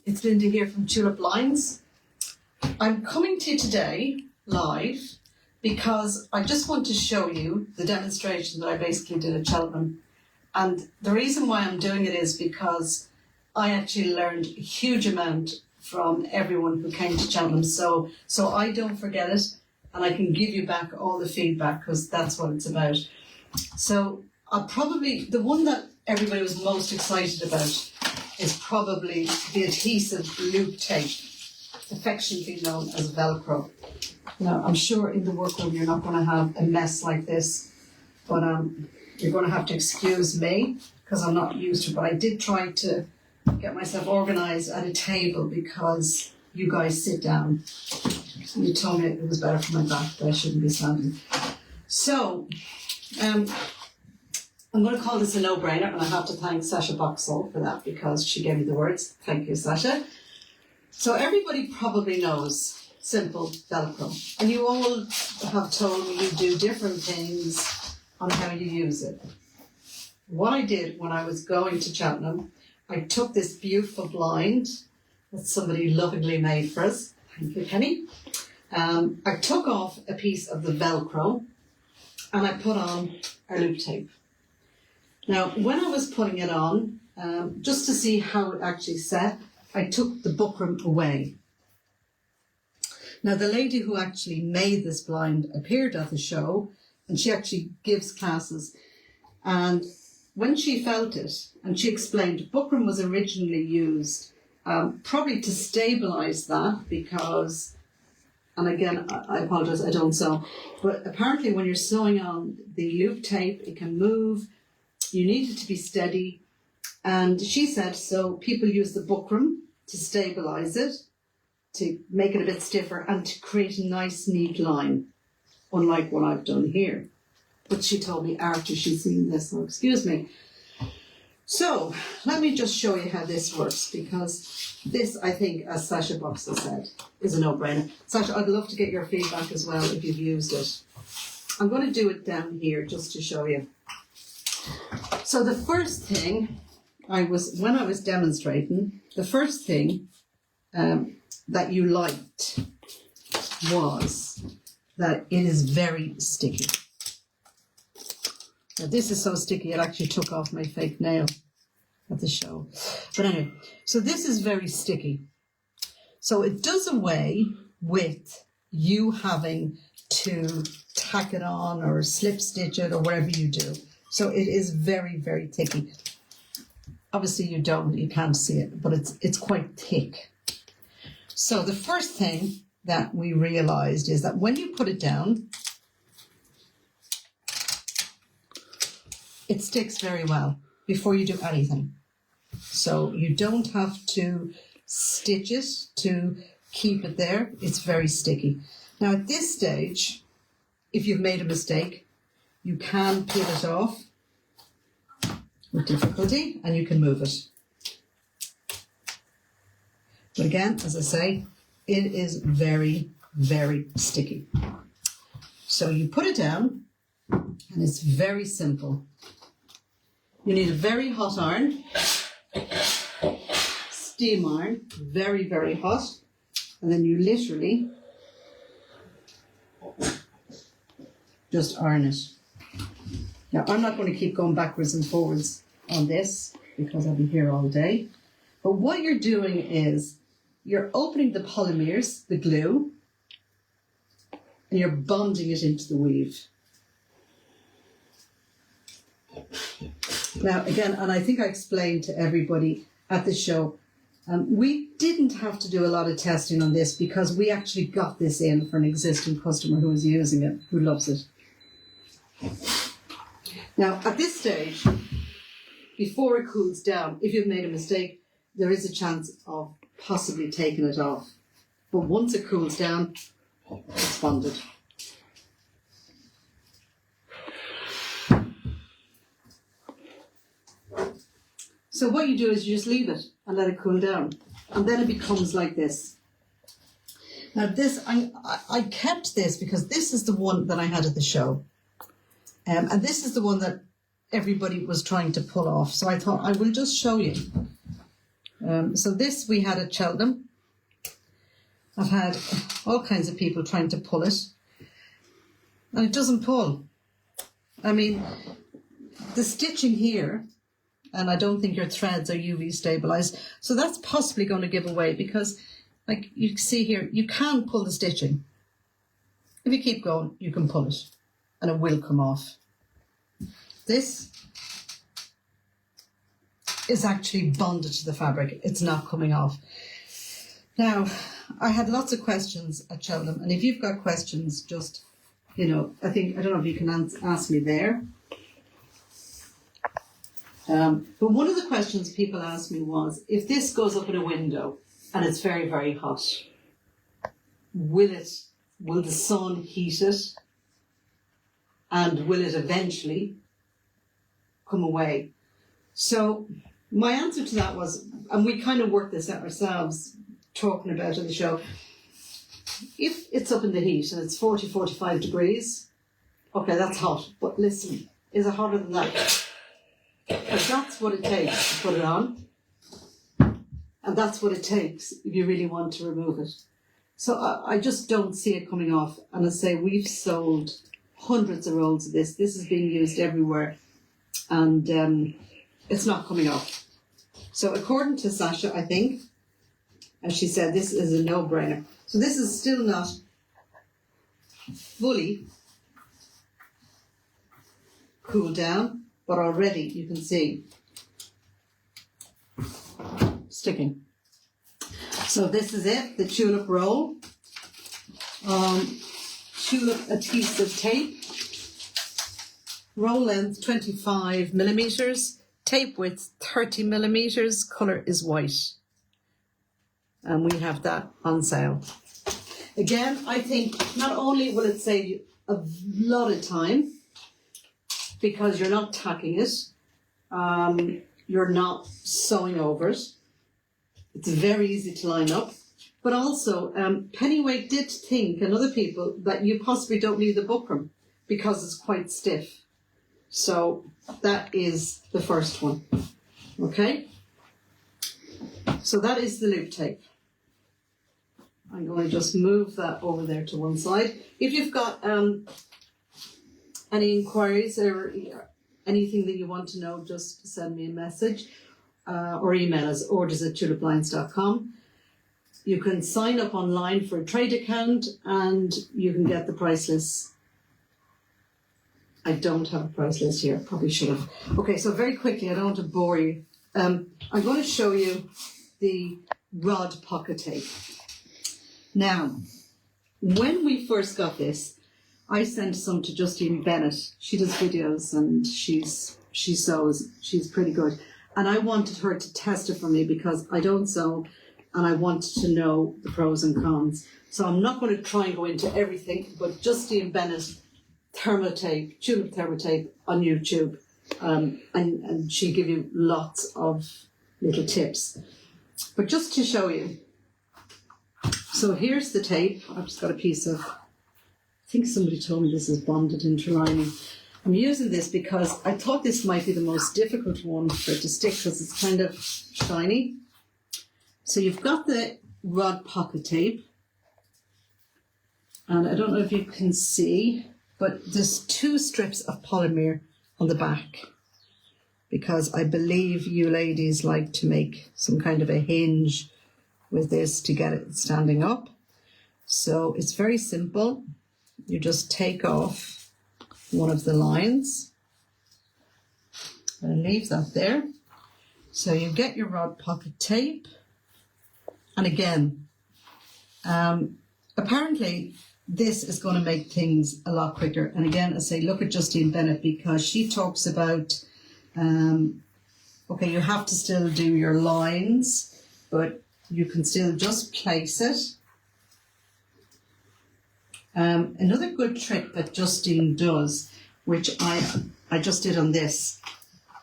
It's Linda here from Tulip Lines. I'm coming to you today live because I just want to show you the demonstration that I basically did at Cheltenham. And the reason why I'm doing it is because I actually learned a huge amount from everyone who came to Cheltenham. So I don't forget it, and I can give you back all the feedback because that's what it's about. So I'll probably, the one that everybody was most excited about is probably the adhesive loop tape, affectionately known as Velcro. Now, I'm sure in the workroom you're not going to have a mess like this, but you're going to have to excuse me because I'm not used to it. But I did try to get myself organised at a table because you guys sit down. You told me it was better for my back, that I shouldn't be standing. So, I'm going to call this a no-brainer, and I have to thank Sasha Boxall for that because she gave me the words. Thank you, Sasha. So everybody probably knows simple Velcro, and you all have told me you do different things on how you use it. What I did when I was going to Cheltenham, I took this beautiful blind that somebody lovingly made for us. Thank you, Kenny. I took off a piece of the Velcro and I put on our loop tape. Now, when I was putting it on, just to see how it actually set, I took the buckram away. Now, the lady who actually made this blind appeared at the show, and she actually gives classes. And when she felt it, and she explained, buckram was originally used probably to stabilise that because, and again, I apologise, I don't sew, but apparently when you're sewing on the loop tape, it can move. You need it to be steady. And she said, so people use the buckram to stabilise it, to make it a bit stiffer and to create a nice, neat line, unlike what I've done here. But she told me after she'd seen this, so excuse me. So let me just show you how this works, because this, I think, as Sasha Boxall said, is a no-brainer. Sasha, I'd love to get your feedback as well if you've used it. I'm going to do it down here just to show you. So the first thing when I was demonstrating, the first thing that you liked was that it is very sticky. Now this is so sticky it actually took off my fake nail at the show. But anyway, so this is very sticky. So it does away with you having to tack it on or slip stitch it or whatever you do. So it is very, very thicky. Obviously you can't see it, but it's quite thick. So the first thing that we realized is that when you put it down, it sticks very well before you do anything. So you don't have to stitch it to keep it there. It's very sticky. Now at this stage, if you've made a mistake, you can peel it off with difficulty and you can move it. But again, as I say, it is very, very sticky. So you put it down and it's very simple. You need a very hot iron, steam iron, very, very hot, and then you literally just iron it. Now, I'm not going to keep going backwards and forwards on this because I'll be here all day. But what you're doing is you're opening the polymers, the glue, and you're bonding it into the weave. Now, again, and I think I explained to everybody at the show, we didn't have to do a lot of testing on this because we actually got this in for an existing customer who is using it, who loves it. Now, at this stage, before it cools down, if you've made a mistake, there is a chance of possibly taking it off. But once it cools down, it's bonded. So what you do is you just leave it and let it cool down. And then it becomes like this. Now this, I kept this because this is the one that I had at the show. And this is the one that everybody was trying to pull off. So I thought I will just show you So this we had at Cheltenham. I've had all kinds of people trying to pull it, and it doesn't pull. I mean, the stitching here, and I don't think your threads are UV stabilized, so that's possibly going to give away, because like you can see here, you can pull the stitching. If you keep going, you can pull it and it will come off. This is actually bonded to the fabric. It's not coming off. Now, I had lots of questions at Cheltenham, and if you've got questions, just, I don't know if you can ask me there. But one of the questions people asked me was, if this goes up in a window and it's very, very hot, will the sun heat it, and will it eventually come away? So my answer to that was, and we kind of worked this out ourselves, talking about it in the show, if it's up in the heat and it's 40, 45 degrees, okay, that's hot. But listen, is it hotter than that? Because that's what it takes to put it on. And that's what it takes if you really want to remove it. So I just don't see it coming off. And I say, we've sold hundreds of rolls of this. This is being used everywhere. And it's not coming off. So according to Sasha, I think, as she said, this is a no-brainer. So this is still not fully cooled down, but already you can see sticking. So this is it, the Tulip roll. Tulip adhesive tape. Roll length 25 millimeters. Tape width 30 millimeters. Colour is white. And we have that on sale. Again, I think not only will it save you a lot of time, because you're not tacking it, you're not sewing over it, it's very easy to line up, but also Pennyweight did think, and other people, that you possibly don't need the buckram because it's quite stiff. So that is the first one. Okay? So that is the loop tape. I'm going to just move that over there to one side. If you've got any inquiries or anything that you want to know, just send me a message or email us, orders@tuliplines.com. You can sign up online for a trade account and you can get the price list. I don't have a price list here, probably should have. Okay, so very quickly, I don't want to bore you. I'm going to show you the Rod Pocket Tape. Now, when we first got this, I sent some to Justine Bennett. She does videos and she sews. She's pretty good. And I wanted her to test it for me because I don't sew and I wanted to know the pros and cons. So I'm not going to try and go into everything, but Justine Bennett Thermo Tape, Tulip Thermo Tape on YouTube. And she'll give you lots of little tips. But just to show you, so here's the tape. I've just got a piece of, I think somebody told me this is bonded interlining. I'm using this because I thought this might be the most difficult one for it to stick because it's kind of shiny. So you've got the Rod Pocket Tape. And I don't know if you can see, but there's 2 strips of polymer on the back because I believe you ladies like to make some kind of a hinge with this to get it standing up. So it's very simple. You just take off one of the lines and leave that there. So you get your Rod Pocket Tape. And again, apparently this is going to make things a lot quicker. And again, I say, look at Justine Bennett because she talks about, okay, you have to still do your lines, but you can still just place it. Another good trick that Justine does, which I just did on this,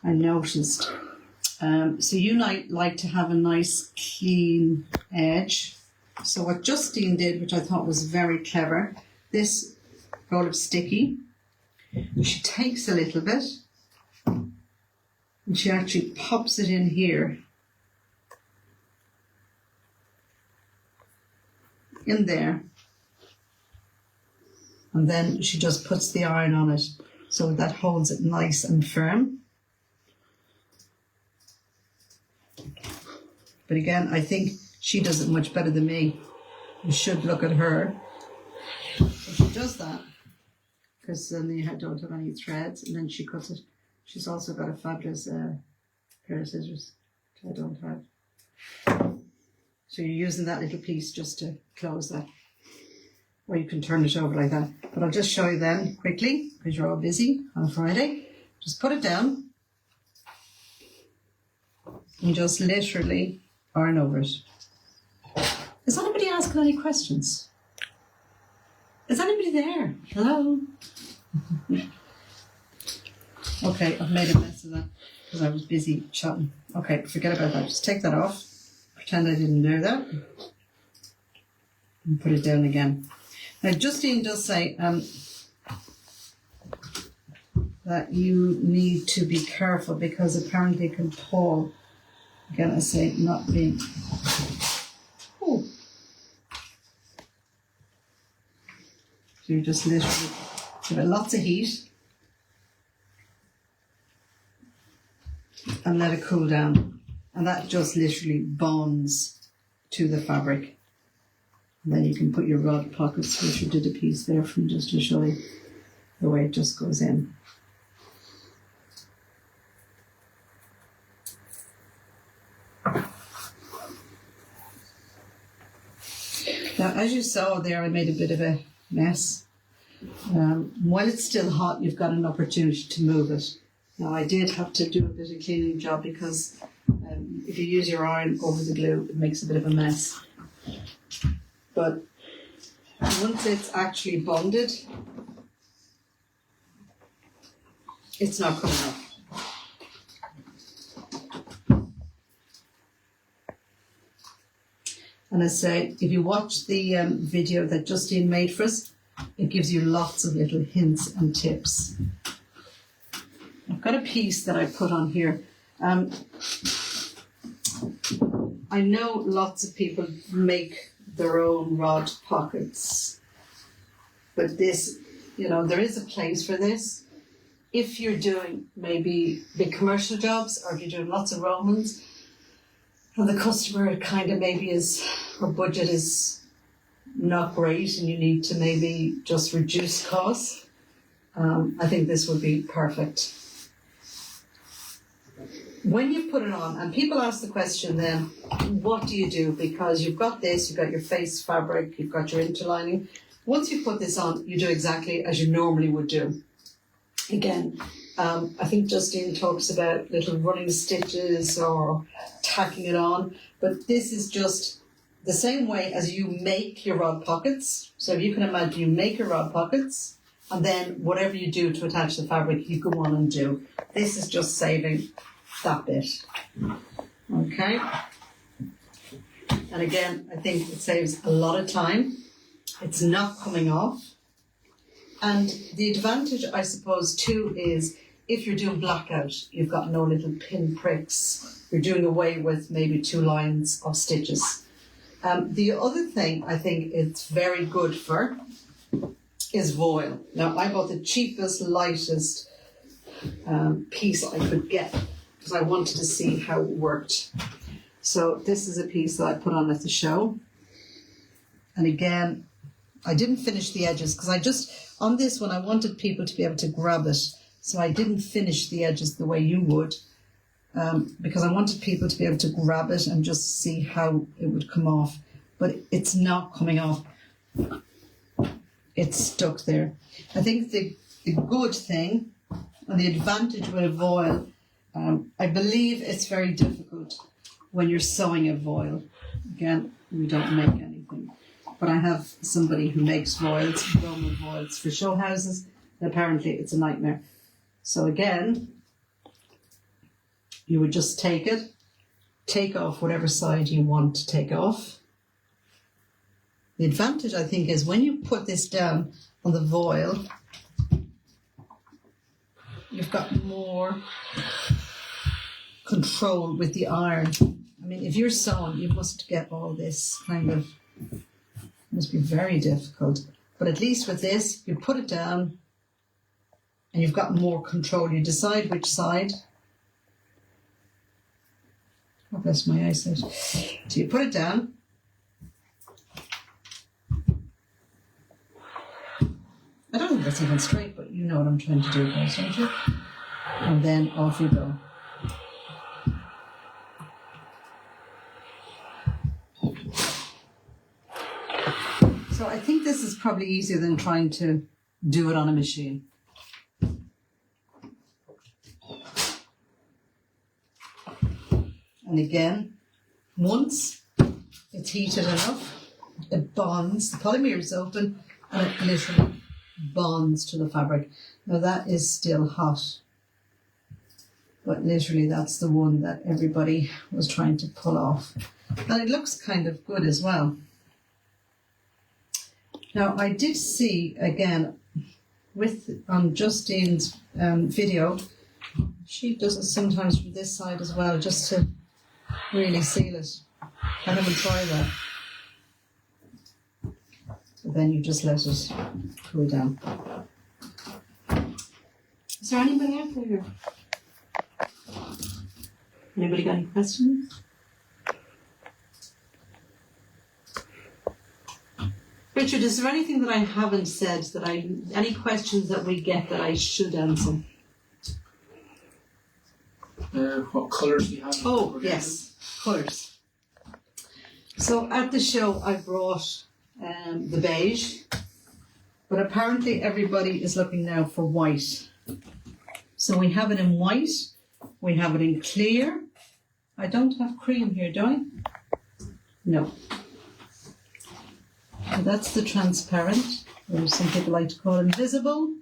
I noticed. So you like to have a nice clean edge. So what Justine did, which I thought was very clever, this roll of sticky, she takes a little bit and she actually pops it in here in there. And then she just puts the iron on it so that holds it nice and firm. But again, I think she does it much better than me. You should look at her. So she does that because then you don't have any threads, and then she cuts it. She's also got a fabulous pair of scissors, which I don't have. So you're using that little piece just to close that. Or you can turn it over like that. But I'll just show you then quickly, because you're all busy on a Friday. Just put it down and just literally iron over it. Is anybody asking any questions? Is anybody there? Hello? Okay, I've made a mess of that because I was busy chatting. Okay, forget about that. Just take that off. Pretend I didn't do that. And put it down again. Now, Justine does say that you need to be careful because apparently it can pull. Again, I say not being. Oh. So you just literally give it lots of heat and let it cool down. And that just literally bonds to the fabric. And then you can put your rod pockets, which you did a piece there from just to show you the way it just goes in. Now, as you saw there, I made a bit of a mess. While it's still hot, you've got an opportunity to move it. Now, I did have to do a bit of cleaning job because if you use your iron over the glue, it makes a bit of a mess. But once it's actually bonded, it's not coming up. And I say, if you watch the video that Justine made for us, it gives you lots of little hints and tips. I've got a piece that I put on here. I know lots of people make their own rod pockets, but this, there is a place for this. If you're doing maybe big commercial jobs, or if you're doing lots of Romans, and the customer kind of maybe her budget is not great and you need to maybe just reduce costs, I think this would be perfect. When you put it on, and people ask the question then, what do you do? Because you've got this, you've got your face fabric, you've got your interlining. Once you put this on, you do exactly as you normally would do. Again, I think Justine talks about little running stitches or tacking it on, but this is just the same way as you make your rod pockets. So if you can imagine, you make your rod pockets, and then whatever you do to attach the fabric, you go on and do. This is just saving that bit. Okay? And again, I think it saves a lot of time. It's not coming off. And the advantage, I suppose, too, is if you're doing blackout, you've got no little pin pricks. You're doing away with maybe 2 lines of stitches. The other thing I think it's very good for is voile. Now, I bought the cheapest, lightest piece I could get because I wanted to see how it worked. So this is a piece that I put on at the show. And again, I didn't finish the edges because on this one, I wanted people to be able to grab it. So I didn't finish the edges the way you would because I wanted people to be able to grab it and just see how it would come off. But it's not coming off. It's stuck there. I think the good thing and the advantage with a voile, I believe it's very difficult when you're sewing a voile. Again, we don't make anything. But I have somebody who makes voiles, Roman voiles for show houses, and apparently it's a nightmare. So again, you would just take off whatever side you want to take off. The advantage, I think, is when you put this down on the voile, you've got more control with the iron. I mean, if you're sewing, you must get all this kind of must be very difficult. But at least with this, you put it down and you've got more control. You decide which side. Oh, bless my eyesight. So you put it down. I don't think that's even straight, but you know what I'm trying to do, guys, don't you? And then off you go. So I think this is probably easier than trying to do it on a machine. And again, once it's heated enough, it bonds, the polymer is open, and it literally bonds to the fabric. Now that is still hot, but literally that's the one that everybody was trying to pull off. And it looks kind of good as well. Now I did see, again, on Justine's video, she does it sometimes from this side as well, just to really seal it. I haven't tried that. So then you just let it cool down. Is there anybody out there? Anybody got any questions? Richard, is there anything that I haven't said, any questions that we get that I should answer? What colours do you have? Oh, yes, colours. So at the show I brought the beige, but apparently everybody is looking now for white. So we have it in white, we have it in clear. I don't have cream here, do I? No. So that's the transparent, or some people like to call it invisible.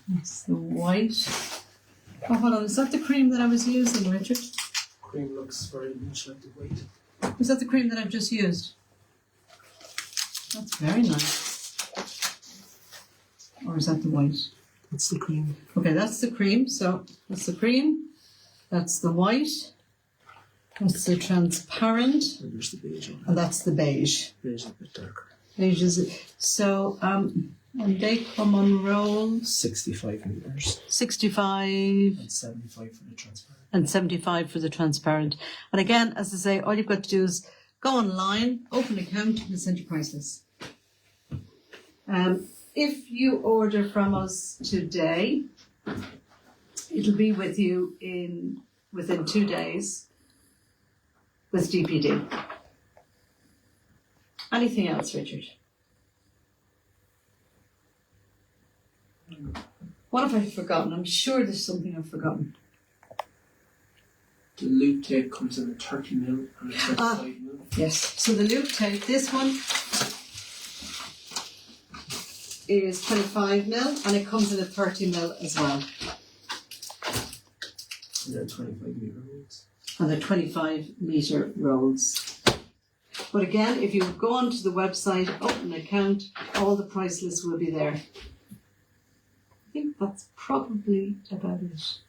That's the white. Oh, hold on, is that the cream that I was using, Richard? Cream looks very much like the white. Is that the cream that I've just used? That's very nice. Or is that the white? That's the cream. Okay, that's the cream. So that's the cream. That's the white. That's the transparent. And there's the beige on it. And that's the beige. Beige is a bit darker. Beige is so and they come on rolls. 65 metres. 65 and 75 for the transparent. And 75 for the transparent. And again, as I say, all you've got to do is go online, open an account, and send your price list. If you order from us today, it'll be with you within 2 days with DPD. Anything else, Richard? What have I forgotten? I'm sure there's something I've forgotten. The loop tape comes in a 30 mil and a 35 mil. Yes, so the loop tape, this one is 25 mil and it comes in a 30 mil as well. And they're 25 metre rolls. And they're 25 metre rolls. But again, if you go onto the website, open an account, all the price lists will be there. I think that's probably about it.